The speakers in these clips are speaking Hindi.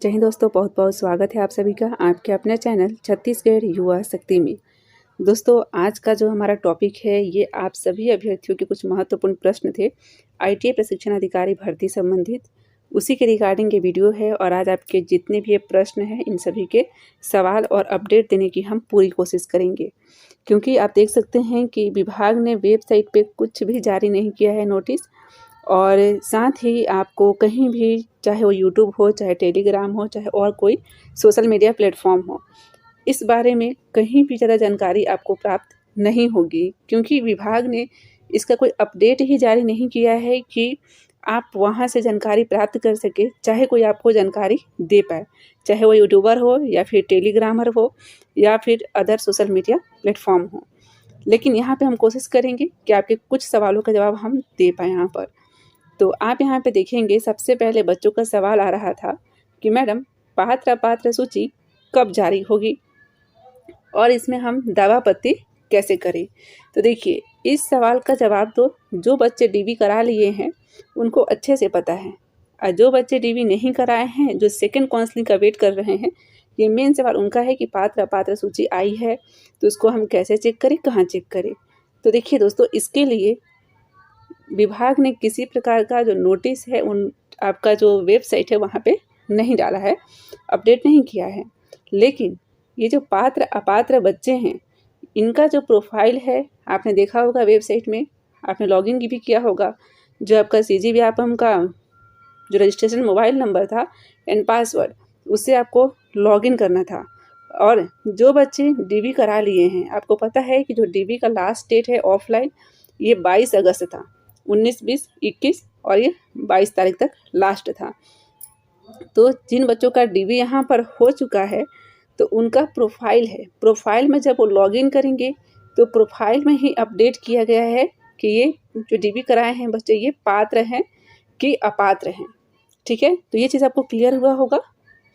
जय हिंद दोस्तों, बहुत बहुत स्वागत है आप सभी का आपके अपने चैनल छत्तीसगढ़ युवा शक्ति में। दोस्तों, आज का जो हमारा टॉपिक है ये आप सभी अभ्यर्थियों के कुछ महत्वपूर्ण प्रश्न थे आईटीआई प्रशिक्षण अधिकारी भर्ती संबंधित, उसी के रिगार्डिंग ये वीडियो है। और आज आपके जितने भी ये प्रश्न हैं इन सभी के सवाल और अपडेट देने की हम पूरी कोशिश करेंगे, क्योंकि आप देख सकते हैं कि विभाग ने वेबसाइट पे कुछ भी जारी नहीं किया है नोटिस, और साथ ही आपको कहीं भी, चाहे वो यूट्यूब हो, चाहे टेलीग्राम हो, चाहे और कोई सोशल मीडिया प्लेटफॉर्म हो, इस बारे में कहीं भी ज़्यादा जानकारी आपको प्राप्त नहीं होगी, क्योंकि विभाग ने इसका कोई अपडेट ही जारी नहीं किया है कि आप वहां से जानकारी प्राप्त कर सके, चाहे कोई आपको जानकारी दे पाए, चाहे वो यूट्यूबर हो या फिर टेलीग्रामर हो या फिर अदर सोशल मीडिया प्लेटफॉर्म हो। लेकिन यहाँ पे हम कोशिश करेंगे कि आपके कुछ सवालों का जवाब हम दे पाएँ यहाँ पर। तो आप यहाँ पे देखेंगे, सबसे पहले बच्चों का सवाल आ रहा था कि मैडम पात्र अपात्र सूची कब जारी होगी और इसमें हम दावापत्ती कैसे करें। तो देखिए, इस सवाल का जवाब तो जो बच्चे डीवी करा लिए हैं उनको अच्छे से पता है, और जो बच्चे डीवी नहीं कराए हैं, जो सेकंड काउंसलिंग का वेट कर रहे हैं, ये मेन सवाल उनका है कि पात्र अपात्र सूची आई है तो उसको हम कैसे चेक करें, कहाँ चेक करें। तो देखिए दोस्तों, इसके लिए विभाग ने किसी प्रकार का जो नोटिस है उन आपका जो वेबसाइट है वहाँ पे नहीं डाला है, अपडेट नहीं किया है। लेकिन ये जो पात्र अपात्र बच्चे हैं, इनका जो प्रोफाइल है आपने देखा होगा वेबसाइट में, आपने लॉगिन भी किया होगा। जो आपका सीजी व्यापम का जो रजिस्ट्रेशन मोबाइल नंबर था एंड पासवर्ड, उससे आपको लॉगिन करना था। और जो बच्चे डीबी करा लिए हैं, आपको पता है कि जो डीबी का लास्ट डेट है ऑफलाइन, ये 22 अगस्त था। 19, 20, 21 और ये 22 तारीख तक लास्ट था। तो जिन बच्चों का डीवी यहाँ पर हो चुका है तो उनका प्रोफाइल है, प्रोफाइल में जब वो लॉगिन करेंगे तो प्रोफाइल में ही अपडेट किया गया है कि ये जो डीवी कराए हैं बच्चे, ये पात्र हैं कि अपात्र हैं। ठीक है, तो ये चीज़ आपको क्लियर हुआ होगा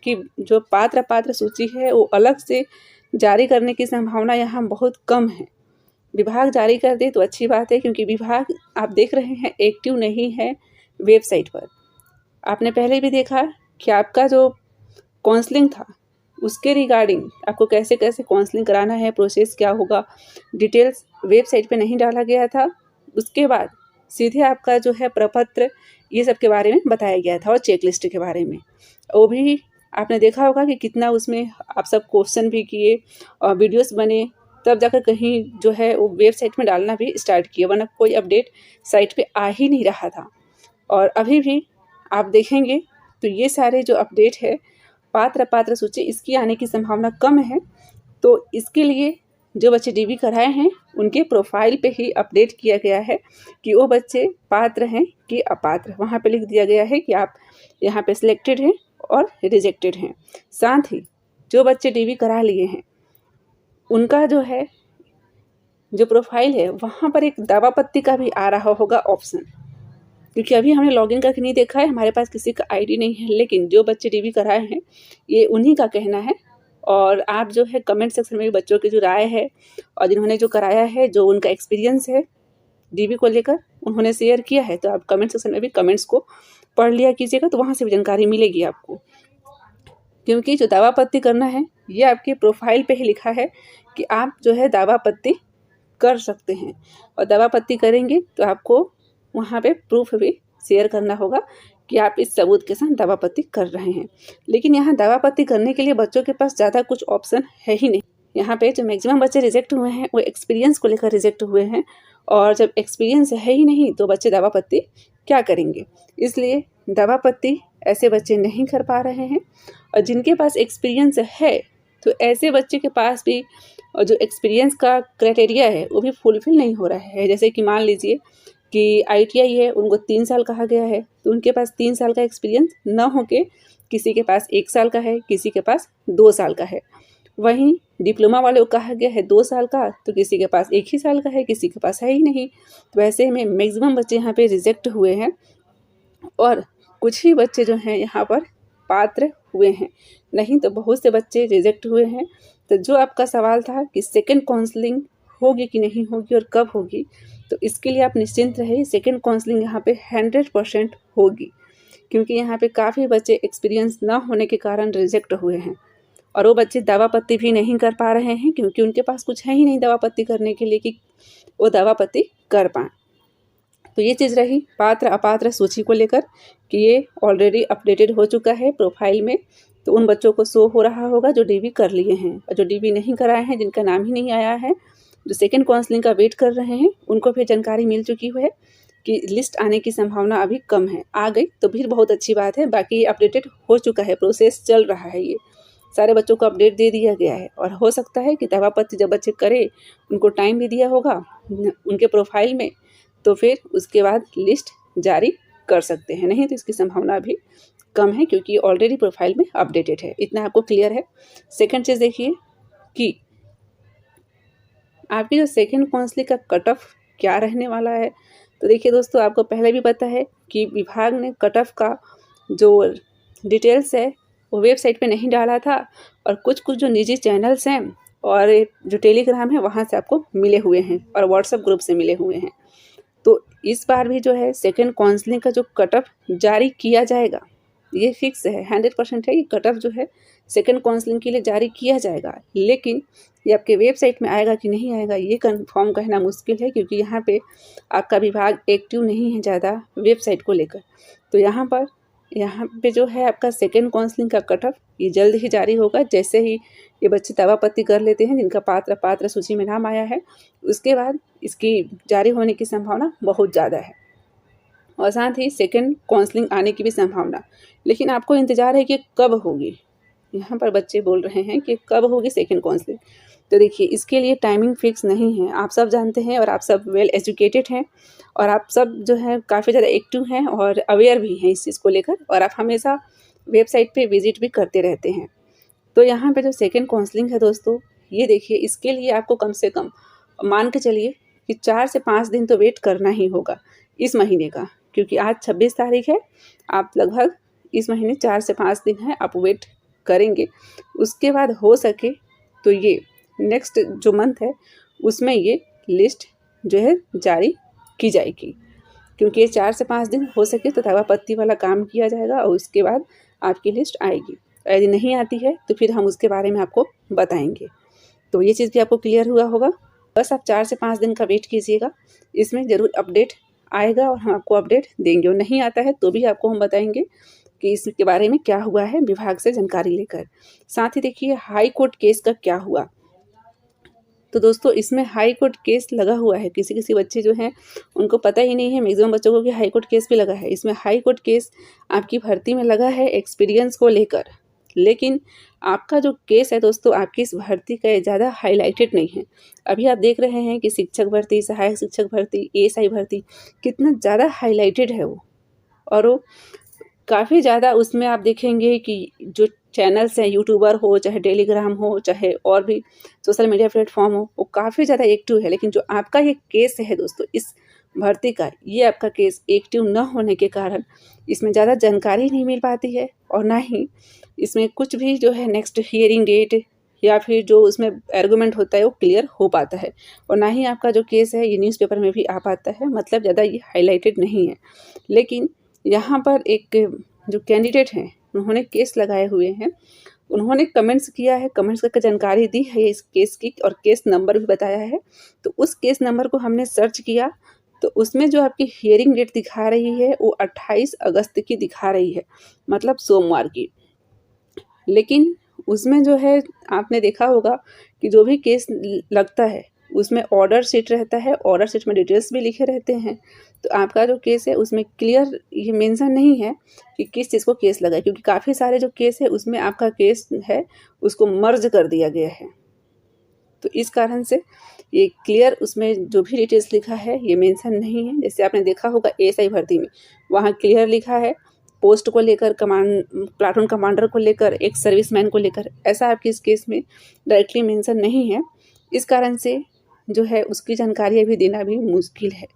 कि जो पात्र अपात्र सूची है वो अलग से जारी करने की संभावना यहाँ बहुत कम है। विभाग जारी कर दे तो अच्छी बात है, क्योंकि विभाग आप देख रहे हैं एक्टिव नहीं है वेबसाइट पर। आपने पहले भी देखा कि आपका जो काउंसलिंग था उसके रिगार्डिंग आपको कैसे कैसे काउंसलिंग कराना है, प्रोसेस क्या होगा, डिटेल्स वेबसाइट पे नहीं डाला गया था। उसके बाद सीधे आपका जो है प्रपत्र, ये सब के बारे में बताया गया था, और चेकलिस्ट के बारे में वो भी आपने देखा होगा कि कितना उसमें आप सब क्वेश्चन भी किए और वीडियोस बने, तब जाकर कहीं जो है वो वेबसाइट में डालना भी स्टार्ट किया, वरना कोई अपडेट साइट पे आ ही नहीं रहा था। और अभी भी आप देखेंगे तो ये सारे जो अपडेट है पात्र अपात्र सूची, इसकी आने की संभावना कम है। तो इसके लिए जो बच्चे डीवी कराए हैं उनके प्रोफाइल पे ही अपडेट किया गया है कि वो बच्चे पात्र हैं कि अपात्र। वहाँ पे लिख दिया गया है कि आप यहाँ पे सिलेक्टेड हैं और रिजेक्टेड हैं। साथ ही जो बच्चे डीवी करा लिए हैं उनका जो है जो प्रोफाइल है वहाँ पर एक दावापत्ती का भी आ रहा होगा ऑप्शन, क्योंकि अभी हमने लॉगिन करके नहीं देखा है, हमारे पास किसी का आईडी नहीं है। लेकिन जो बच्चे डीवी कराए हैं ये उन्हीं का कहना है। और आप जो है कमेंट सेक्शन में भी बच्चों की जो राय है और जिन्होंने जो कराया है, जो उनका एक्सपीरियंस है डीवी को लेकर, उन्होंने शेयर किया है। तो आप कमेंट सेक्शन में भी कमेंट्स को पढ़ लिया कीजिएगा, तो वहाँ से भी जानकारी मिलेगी आपको। क्योंकि जो दावापत्ती करना है ये आपके प्रोफाइल पे ही लिखा है कि आप जो है दावापत्ती कर सकते हैं, और दावापत्ती करेंगे तो आपको वहाँ पे प्रूफ भी शेयर करना होगा कि आप इस सबूत के साथ दावापत्ती कर रहे हैं। लेकिन यहाँ दावापत्ती करने के लिए बच्चों के पास ज़्यादा कुछ ऑप्शन है ही नहीं। यहाँ पे जो मैक्सिमम बच्चे रिजेक्ट हुए हैं वो एक्सपीरियंस को लेकर रिजेक्ट हुए हैं, और जब एक्सपीरियंस है ही नहीं तो बच्चे दावापत्ती क्या करेंगे। इसलिए दावापत्ती ऐसे बच्चे नहीं कर पा रहे हैं। और जिनके पास एक्सपीरियंस है तो ऐसे बच्चे के पास भी और जो एक्सपीरियंस का क्राइटेरिया है वो भी फुलफिल नहीं हो रहा है। जैसे कि मान लीजिए कि आईटीआई है, उनको 3 साल कहा गया है, तो उनके पास 3 साल का एक्सपीरियंस न होके किसी के पास 1 साल का है, किसी के पास 2 साल का है। वहीं डिप्लोमा वाले को कहा गया है 2 साल का, तो किसी के पास 1 ही साल का है, किसी के पास है ही नहीं। तो ऐसे में मैक्सिमम बच्चे यहाँ पे रिजेक्ट हुए हैं, और कुछ ही बच्चे जो हैं यहाँ पर पात्र हुए हैं, नहीं तो बहुत से बच्चे रिजेक्ट हुए हैं। तो जो आपका सवाल था कि सेकंड काउंसलिंग होगी कि नहीं होगी और कब होगी, तो इसके लिए आप निश्चिंत रहिए, सेकंड काउंसलिंग यहाँ पे 100% होगी। क्योंकि यहाँ पे काफ़ी बच्चे एक्सपीरियंस ना होने के कारण रिजेक्ट हुए हैं और वो बच्चे दवा पत्ती भी नहीं कर पा रहे हैं क्योंकि उनके पास कुछ है ही नहीं दवा पत्ती करने के लिए कि वो दवा पत्ती कर पाएँ। तो ये चीज़ रही पात्र अपात्र सूची को लेकर कि ये ऑलरेडी अपडेटेड हो चुका है प्रोफाइल में, तो उन बच्चों को शो हो रहा होगा जो डीबी कर लिए हैं, और जो डीबी नहीं कराए हैं, जिनका नाम ही नहीं आया है, जो सेकंड काउंसलिंग का वेट कर रहे हैं, उनको फिर जानकारी मिल चुकी है कि लिस्ट आने की संभावना अभी कम है। आ गई तो फिर बहुत अच्छी बात है, बाकी अपडेटेड हो चुका है, प्रोसेस चल रहा है, ये सारे बच्चों को अपडेट दे दिया गया है। और हो सकता है कि दवा पत्ती जब बच्चे करें, उनको टाइम भी दिया होगा उनके प्रोफाइल में, तो फिर उसके बाद लिस्ट जारी कर सकते हैं, नहीं तो इसकी संभावना अभी कम है क्योंकि ऑलरेडी प्रोफाइल में अपडेटेड है। इतना आपको क्लियर है। सेकंड चीज़ देखिए कि आपकी जो सेकंड काउंसलिंग का कट ऑफ क्या रहने वाला है। तो देखिए दोस्तों, आपको पहले भी पता है कि विभाग ने कट ऑफ का जो डिटेल्स है वो वेबसाइट पे नहीं डाला था, और कुछ जो निजी चैनल्स हैं और जो टेलीग्राम है वहाँ से आपको मिले हुए हैं और व्हाट्सएप ग्रुप से मिले हुए हैं। तो इस बार भी जो है सेकंड काउंसलिंग का जो कट ऑफ जारी किया जाएगा, ये फिक्स है, 100% है कि कट ऑफ जो है सेकंड काउंसलिंग के लिए जारी किया जाएगा। लेकिन ये आपके वेबसाइट में आएगा कि नहीं आएगा ये कंफर्म कहना मुश्किल है, क्योंकि यहाँ पे आपका विभाग एक्टिव नहीं है ज़्यादा वेबसाइट को लेकर। तो यहाँ पे जो है आपका सेकंड काउंसलिंग का कट ऑफ ये जल्द ही जारी होगा। जैसे ही ये बच्चे दवा पत्ती कर लेते हैं जिनका पात्र सूची में नाम आया है, उसके बाद इसकी जारी होने की संभावना बहुत ज़्यादा है, और साथ ही सेकंड काउंसलिंग आने की भी संभावना। लेकिन आपको इंतज़ार है कि कब होगी। यहाँ पर बच्चे बोल रहे हैं कि कब होगी सेकंड काउंसलिंग। तो देखिए, इसके लिए टाइमिंग फिक्स नहीं है, आप सब जानते हैं और आप सब वेल एजुकेटेड हैं और आप सब जो है काफ़ी ज़्यादा एक्टिव हैं और अवेयर भी हैं इस चीज़ को लेकर, और आप हमेशा वेबसाइट पे विजिट भी करते रहते हैं। तो यहाँ पे जो सेकंड काउंसलिंग है दोस्तों, ये देखिए, इसके लिए आपको कम से कम मान के चलिए कि 4 से 5 दिन तो वेट करना ही होगा इस महीने का, क्योंकि आज 26 तारीख है। आप लगभग इस महीने 4 से 5 दिन है आप वेट करेंगे। उसके बाद हो सके तो ये नेक्स्ट जो मंथ है उसमें ये लिस्ट जो है जारी की जाएगी, क्योंकि ये 4 से 5 दिन हो सके तो दवा पत्ती वाला काम किया जाएगा और उसके बाद आपकी लिस्ट आएगी। यदि नहीं आती है तो फिर हम उसके बारे में आपको बताएंगे। तो ये चीज़ भी आपको क्लियर हुआ होगा। बस आप 4 से 5 दिन का वेट कीजिएगा, इसमें ज़रूर अपडेट आएगा और हम आपको अपडेट देंगे, और नहीं आता है तो भी आपको हम बताएंगे कि इसके बारे में क्या हुआ है विभाग से जानकारी लेकर। साथ ही देखिए हाई कोर्ट केस का क्या हुआ। तो दोस्तों, इसमें हाई कोर्ट केस लगा हुआ है। किसी बच्चे जो हैं उनको पता ही नहीं है, मैक्सिमम बच्चों को, कि हाई कोर्ट केस भी लगा है। इसमें हाई कोर्ट केस आपकी भर्ती में लगा है एक्सपीरियंस को लेकर, लेकिन आपका जो केस है दोस्तों, आपकी इस भर्ती का ज़्यादा हाईलाइटेड नहीं है। अभी आप देख रहे हैं कि शिक्षक भर्ती, सहायक शिक्षक भर्ती, एएसआई भर्ती कितना ज़्यादा हाईलाइटेड है वो, और वो काफ़ी ज़्यादा उसमें आप देखेंगे कि जो चैनल्स हैं, यूट्यूबर हो, चाहे टेलीग्राम हो, चाहे और भी सोशल मीडिया प्लेटफॉर्म हो, वो काफ़ी ज़्यादा एक्टिव है। लेकिन जो आपका ये केस है दोस्तों इस भर्ती का, ये आपका केस एक्टिव न होने के कारण इसमें ज़्यादा जानकारी नहीं मिल पाती है, और ना ही इसमें कुछ भी जो है नेक्स्ट हियरिंग डेट या फिर जो उसमें आर्गूमेंट होता है वो क्लियर हो पाता है, और ना ही आपका जो केस है ये न्यूज़पेपर में भी आ पाता है। मतलब ज़्यादा ये हाईलाइटेड नहीं है। लेकिन यहाँ पर एक जो कैंडिडेट हैं उन्होंने केस लगाए हुए हैं, उन्होंने कमेंट्स किया है, कमेंट्स करके जानकारी दी है इस केस की, और केस नंबर भी बताया है। तो उस केस नंबर को हमने सर्च किया तो उसमें जो आपकी हियरिंग डेट दिखा रही है वो 28 अगस्त की दिखा रही है, मतलब सोमवार की। लेकिन उसमें जो है आपने देखा होगा कि जो भी केस लगता है उसमें ऑर्डर शीट रहता है, ऑर्डर शीट में डिटेल्स भी लिखे रहते हैं। तो आपका जो केस है उसमें क्लियर ये मेंशन नहीं है कि किस चीज़ को केस लगा है, क्योंकि काफ़ी सारे जो केस है उसमें आपका केस है उसको मर्ज कर दिया गया है। तो इस कारण से ये क्लियर उसमें जो भी डिटेल्स लिखा है ये मेंशन नहीं है। जैसे आपने देखा होगा एएसआई भर्ती में, वहाँ क्लियर लिखा है पोस्ट को लेकर, प्लाटून कमांडर को लेकर, एक सर्विसमैन को लेकर। ऐसा आपके इस केस में डायरेक्टली मेंशन नहीं है। इस कारण से जो है उसकी जानकारी अभी देना भी मुश्किल है।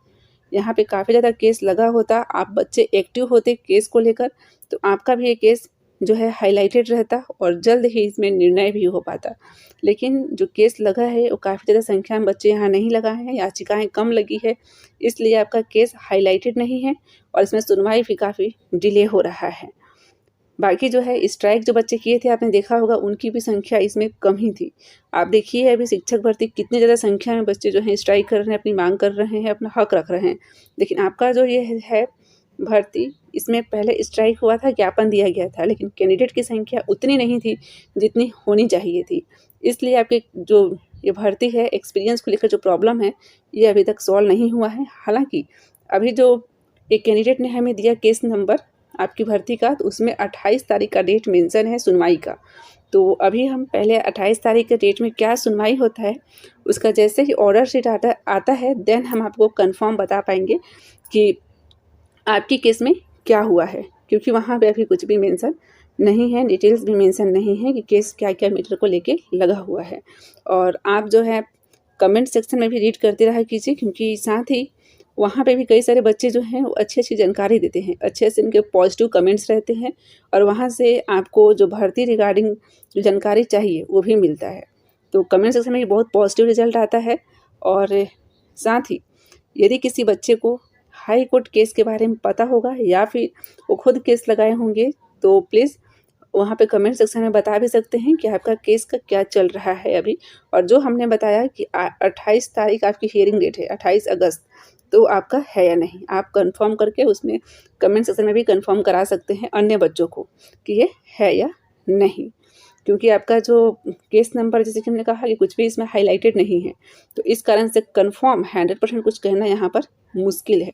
यहाँ पे काफ़ी ज़्यादा केस लगा होता, आप बच्चे एक्टिव होते केस को लेकर, तो आपका भी ये केस जो है हाईलाइटेड रहता और जल्द ही इसमें निर्णय भी हो पाता। लेकिन जो केस लगा है वो काफ़ी ज़्यादा संख्या में बच्चे यहाँ नहीं लगाए हैं, याचिकाएँ कम लगी है, इसलिए आपका केस हाईलाइटेड नहीं है और इसमें सुनवाई भी काफ़ी डिले हो रहा है। बाकी जो है स्ट्राइक जो बच्चे किए थे आपने देखा होगा, उनकी भी संख्या इसमें कम ही थी। आप देखिए अभी शिक्षक भर्ती कितनी ज़्यादा संख्या में बच्चे जो हैं स्ट्राइक कर रहे हैं, अपनी मांग कर रहे हैं, अपना हक रख रहे हैं। लेकिन आपका जो ये है भर्ती, इसमें पहले स्ट्राइक हुआ था, ज्ञापन दिया गया था, लेकिन कैंडिडेट की संख्या उतनी नहीं थी जितनी होनी चाहिए थी। इसलिए आपके जो ये भर्ती है, एक्सपीरियंस को लेकर जो प्रॉब्लम है, ये अभी तक सॉल्व नहीं हुआ है। हालाँकि अभी जो एक कैंडिडेट ने हमें दिया केस नंबर आपकी भर्ती का, तो उसमें 28 तारीख का डेट मेंशन है सुनवाई का। तो अभी हम पहले 28 तारीख के डेट में क्या सुनवाई होता है, उसका जैसे ही ऑर्डर शीट आता है देन हम आपको कंफर्म बता पाएंगे कि आपकी केस में क्या हुआ है, क्योंकि वहाँ पे अभी कुछ भी मेंशन नहीं है, डिटेल्स भी मेंशन नहीं है कि केस क्या-क्या मैटर को लेके लगा हुआ है। और आप जो है कमेंट सेक्शन में भी रीड करते रहा कीजिए, क्योंकि साथ ही वहाँ पे भी कई सारे बच्चे जो हैं वो अच्छी-अच्छी जानकारी देते हैं, अच्छे से इनके पॉजिटिव कमेंट्स रहते हैं और वहाँ से आपको जो भर्ती रिगार्डिंग जो जानकारी चाहिए वो भी मिलता है। तो कमेंट सेक्शन में भी बहुत पॉजिटिव रिजल्ट आता है। और साथ ही यदि किसी बच्चे को हाई कोर्ट केस के बारे में पता होगा या फिर वो खुद केस लगाए होंगे, तो प्लीज़ वहाँ पे कमेंट सेक्शन में बता भी सकते हैं कि आपका केस का क्या चल रहा है अभी। और जो हमने बताया कि 28 तारीख आपकी हियरिंग डेट है, 28 अगस्त, तो आपका है या नहीं, आप कंफर्म करके उसमें कमेंट सेक्शन में भी कंफर्म करा सकते हैं अन्य बच्चों को कि ये है या नहीं। क्योंकि आपका जो केस नंबर, जैसे कि हमने कहा कि कुछ भी इसमें हाईलाइटेड नहीं है, तो इस कारण से कंफर्म 100% कुछ कहना यहाँ पर मुश्किल है।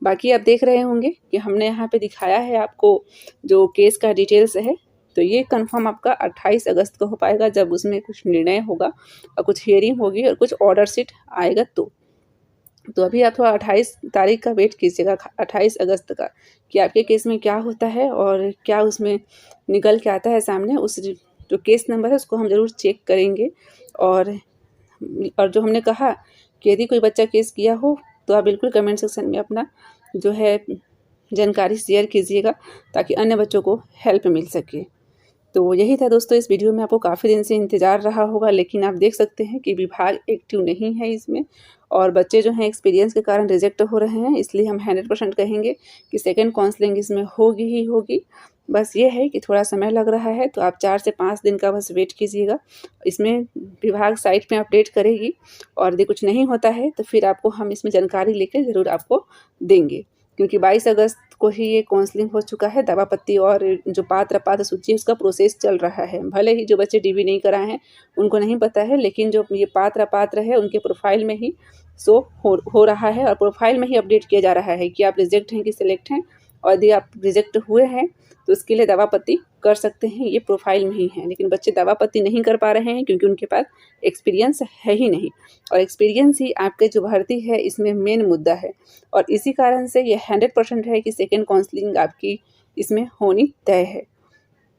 बाकी आप देख रहे होंगे कि हमने यहाँ पे दिखाया है आपको जो केस का डिटेल्स है, तो ये कंफर्म आपका 28 अगस्त को हो पाएगा, जब उसमें कुछ निर्णय होगा और कुछ हियरिंग होगी और कुछ ऑर्डर शीट आएगा। तो अभी आप थोड़ा 28 तारीख का वेट कीजिएगा, 28 अगस्त का, कि आपके केस में क्या होता है और क्या उसमें निकल के आता है सामने। उस जो केस नंबर है उसको हम ज़रूर चेक करेंगे। और जो हमने कहा कि यदि कोई बच्चा केस किया हो तो आप बिल्कुल कमेंट सेक्शन में अपना जो है जानकारी शेयर कीजिएगा, ताकि अन्य बच्चों को हेल्प मिल सके। तो यही था दोस्तों, इस वीडियो में आपको काफ़ी दिन से इंतज़ार रहा होगा, लेकिन आप देख सकते हैं कि विभाग एक्टिव नहीं है इसमें और बच्चे जो हैं एक्सपीरियंस के कारण रिजेक्ट हो रहे हैं। इसलिए हम 100% कहेंगे कि सेकंड काउंसलिंग इसमें होगी ही होगी। बस ये है कि थोड़ा समय लग रहा है, तो आप 4 से 5 दिन का बस वेट कीजिएगा। इसमें विभाग साइट पे अपडेट करेगी और यदि कुछ नहीं होता है तो फिर आपको हम इसमें जानकारी लेकर ज़रूर आपको देंगे, क्योंकि 22 अगस्त को ही ये काउंसलिंग हो चुका है। दवा पत्ती और जो पात्र सूची है उसका प्रोसेस चल रहा है। भले ही जो बच्चे डीबी नहीं कराए हैं उनको नहीं पता है, लेकिन जो ये पात्र है उनके प्रोफाइल में ही शो हो रहा है और प्रोफाइल में ही अपडेट किया जा रहा है कि आप रिजेक्ट हैं कि सिलेक्ट हैं। और यदि आप रिजेक्ट हुए हैं तो उसके लिए दवा पत्ती कर सकते हैं, ये प्रोफाइल में ही है। लेकिन बच्चे दवा पत्ती नहीं कर पा रहे हैं क्योंकि उनके पास एक्सपीरियंस है ही नहीं, और एक्सपीरियंस ही आपके जो भर्ती है इसमें मेन मुद्दा है। और इसी कारण से ये 100% है कि सेकेंड काउंसलिंग आपकी इसमें होनी तय है।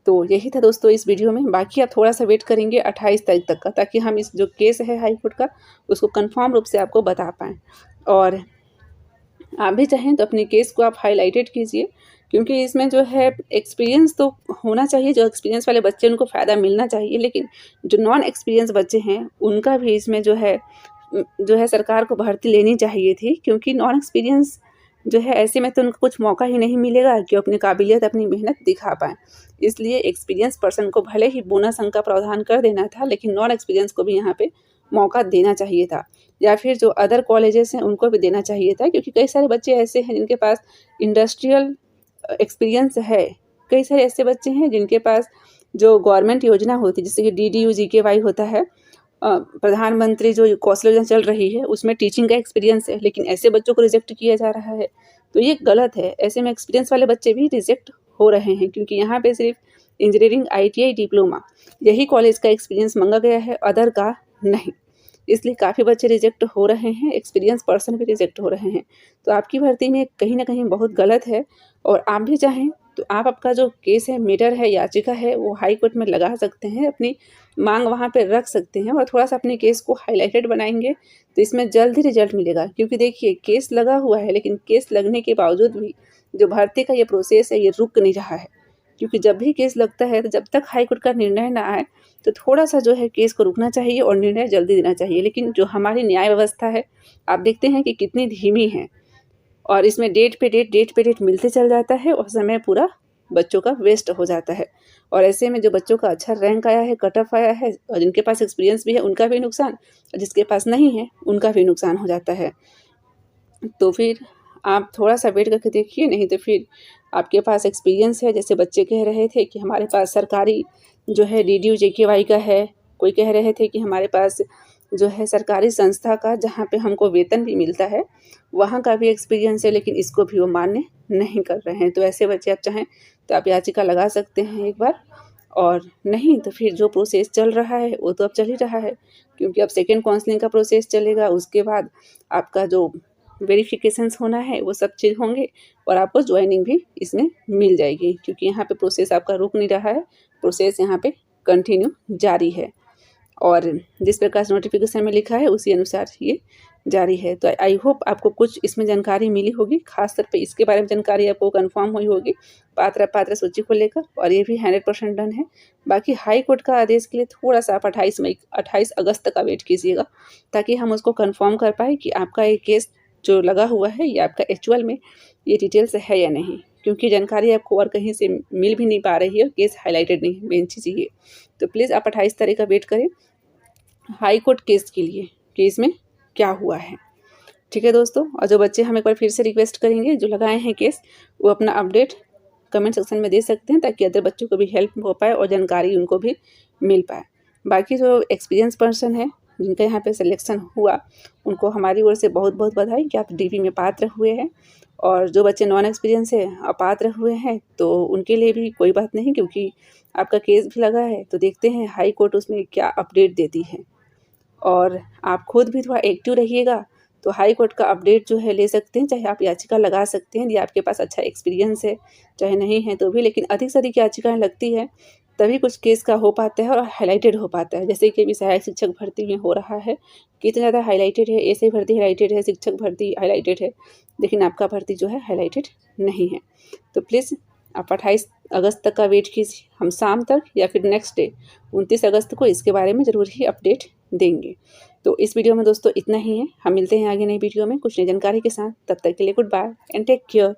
तो यही था दोस्तों इस वीडियो में। बाकी आप थोड़ा सा वेट करेंगे 28 तारीख तक का, ताकि हम इस जो केस है हाई कोर्ट का उसको कंफर्म रूप से आपको बता पाएँ। और आप भी चाहें तो अपने केस को आप हाईलाइटेड कीजिए, क्योंकि इसमें जो है एक्सपीरियंस तो होना चाहिए। जो एक्सपीरियंस वाले बच्चे उनको फ़ायदा मिलना चाहिए, लेकिन जो नॉन एक्सपीरियंस बच्चे हैं उनका भी इसमें जो है सरकार को भर्ती लेनी चाहिए थी, क्योंकि नॉन एक्सपीरियंस जो है ऐसे में तो उनको कुछ मौका ही नहीं मिलेगा कि अपनी काबिलियत अपनी मेहनत दिखा पाएँ। इसलिए एक्सपीरियंस पर्सन को भले ही बोनस अंक का प्रावधान कर देना था, लेकिन नॉन एक्सपीरियंस को भी यहाँ पे मौका देना चाहिए था, या फिर जो अदर कॉलेजेस हैं उनको भी देना चाहिए था, क्योंकि कई सारे बच्चे ऐसे हैं जिनके पास इंडस्ट्रियल एक्सपीरियंस है। कई सारे ऐसे बच्चे हैं जिनके पास जो गवर्नमेंट योजना होती है, जैसे कि DDU GKY होता है, प्रधानमंत्री जो कौशल योजना चल रही है उसमें टीचिंग का एक्सपीरियंस है, लेकिन ऐसे बच्चों को रिजेक्ट किया जा रहा है। तो ये गलत है। ऐसे में एक्सपीरियंस वाले बच्चे भी रिजेक्ट हो रहे हैं, क्योंकि यहाँ पे सिर्फ इंजीनियरिंग, ITI, डिप्लोमा यही कॉलेज का एक्सपीरियंस मांगा गया है, अदर का नहीं। इसलिए काफ़ी बच्चे रिजेक्ट हो रहे हैं, एक्सपीरियंस पर्सन भी रिजेक्ट हो रहे हैं। तो आपकी भर्ती में कहीं न कहीं बहुत गलत है। और आप भी चाहें तो आप आपका जो केस है, मैटर है, याचिका है, वो हाई कोर्ट में लगा सकते हैं, अपनी मांग वहाँ पे रख सकते हैं और थोड़ा-सा अपने केस को हाइलाइटेड बनाएँगे तो इसमें जल्द ही रिजल्ट मिलेगा। क्योंकि देखिए केस लगा हुआ है, लेकिन केस लगने के बावजूद भी जो भर्ती का ये प्रोसेस है ये रुक नहीं रहा है। क्योंकि जब भी केस लगता है तो जब तक हाई कोर्ट का निर्णय ना आए तो थोड़ा सा जो है केस को रुकना चाहिए और निर्णय जल्दी देना चाहिए। लेकिन जो हमारी न्याय व्यवस्था है, आप देखते हैं कि कितनी धीमी है और इसमें डेट पे डेट मिलते चल जाता है और समय पूरा बच्चों का वेस्ट हो जाता है। और ऐसे में जो बच्चों का अच्छा रैंक आया है, कट ऑफ आया है और जिनके पास एक्सपीरियंस भी है उनका भी नुकसान और जिसके पास नहीं है उनका भी नुकसान हो जाता है। तो फिर आप थोड़ा-सा वेट करके देखिए, नहीं तो फिर आपके पास एक्सपीरियंस है, जैसे बच्चे कह रहे थे कि हमारे पास सरकारी जो है डीडीयू जेकेवाई का है, कोई कह रहे थे कि हमारे पास जो है सरकारी संस्था का जहाँ पे हमको वेतन भी मिलता है, वहाँ का भी एक्सपीरियंस है, लेकिन इसको भी वो मान्य नहीं कर रहे हैं। तो ऐसे बच्चे आप चाहें तो आप याचिका लगा सकते हैं एक बार, और नहीं तो फिर जो प्रोसेस चल रहा है वो तो अब चल ही रहा है, क्योंकि अब सेकंड काउंसलिंग का प्रोसेस चलेगा। उसके बाद आपका जो वेरिफिकेशंस होना है वो सब चीज़ होंगे और आपको ज्वाइनिंग भी इसमें मिल जाएगी, क्योंकि यहाँ पे प्रोसेस आपका रुक नहीं रहा है, प्रोसेस यहाँ पे कंटिन्यू जारी है और जिस प्रकार से नोटिफिकेशन में लिखा है उसी अनुसार ये जारी है। तो आई होप आपको कुछ इसमें जानकारी मिली होगी, खास तौर पे इसके बारे में जानकारी आपको कंफर्म हुई होगी पात्र सूची को लेकर, और ये भी 100% डन है। बाकी हाई कोर्ट का आदेश के लिए थोड़ा सा आप 28 अगस्त तक का वेट कीजिएगा, ताकि हम उसको कंफर्म कर पाए कि आपका ये केस जो लगा हुआ है ये आपका एक्चुअल में ये डिटेल्स है या नहीं, क्योंकि जानकारी आपको और कहीं से मिल भी नहीं पा रही है, केस हाईलाइटेड नहीं है, मेन चीज़ ये। तो प्लीज़ आप 28 तारीख का वेट करें हाई कोर्ट केस के लिए कि इसमें क्या हुआ है। ठीक है दोस्तों, और जो बच्चे हम एक बार फिर से रिक्वेस्ट करेंगे जो लगाए हैं केस, वो अपना अपडेट कमेंट सेक्शन में दे सकते हैं, ताकि अदर बच्चों को भी हेल्प हो पाए और जानकारी उनको भी मिल पाए। बाकी जो एक्सपीरियंस पर्सन है जिनका यहाँ पे सिलेक्शन हुआ, उनको हमारी ओर से बहुत बहुत बधाई कि आप डीवी में पात्र हुए हैं। और जो बच्चे नॉन एक्सपीरियंस है अपात्र हुए हैं, तो उनके लिए भी कोई बात नहीं, क्योंकि आपका केस भी लगा है। तो देखते हैं हाई कोर्ट उसमें क्या अपडेट देती है, और आप खुद भी थोड़ा एक्टिव रहिएगा तो हाई कोर्ट का अपडेट जो है ले सकते हैं। चाहे आप याचिका लगा सकते हैं यदि आपके पास अच्छा एक्सपीरियंस है, चाहे नहीं है तो भी, लेकिन अधिक से अधिक याचिकाएँ लगती है तभी कुछ केस का हो पाता है और हाईलाइटेड हो पाता है। जैसे कि अभी सहायक शिक्षक भर्ती में हो रहा है, कितना ज़्यादा हाईलाइटेड है, एसआई भर्ती हाईलाइटेड है, शिक्षक भर्ती हाईलाइटेड है, लेकिन आपका भर्ती जो है हाईलाइटेड नहीं है। तो प्लीज़ आप 28 अगस्त तक का वेट कीजिए, हम शाम तक या फिर नेक्स्ट डे 29 अगस्त को इसके बारे में ज़रूर ही अपडेट देंगे। तो इस वीडियो में दोस्तों इतना ही है, हम मिलते हैं आगे नई वीडियो में कुछ नई जानकारी के साथ। तब तक के लिए goodbye and take care.